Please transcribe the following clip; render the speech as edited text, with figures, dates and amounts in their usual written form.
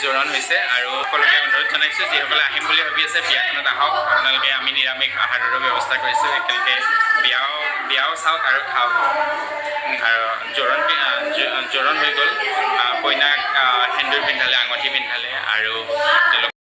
জোৰণ হৈছে আৰু সকলোকে অনুৰোধ জনাইছোঁ যিসকলে আহিম বুলি ভাবি আছে বিয়াখনত আহক আপোনালোকে আমি নিৰামিষ আহাৰৰো ব্যৱস্থা কৰিছোঁ একেলগে বিয়াও চাওক আৰু খাওক আৰু জোৰণ হৈ গ'ল কইনাক সেন্দুৰ পিন্ধালে আঙঠি পিন্ধালে আৰু